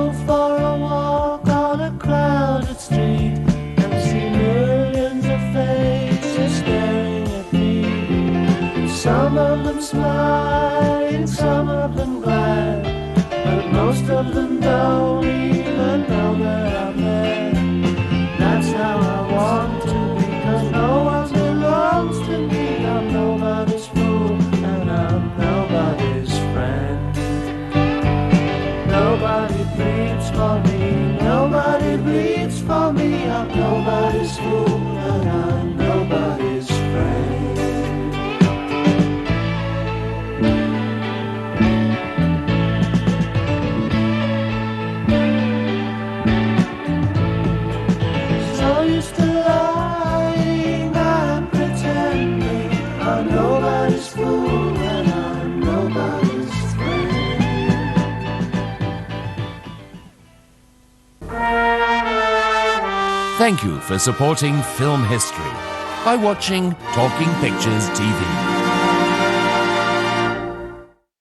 go for a walk on a crowded street and see millions of faces staring at me. Some of them smiling, some of them glad, but most of them don't even know that I'm there. That's how I want to be, 'cause no one belongs to me. I'm nobody's fool and I'm nobody's friend. Nobody bleeds for me, nobody bleeds for me. I'm nobody's fool and I'm nobody's friend. So used to lying, I'm pretending. I'm nobody's fool and I'm nobody's friend. Thank you for supporting film history by watching Talking Pictures TV.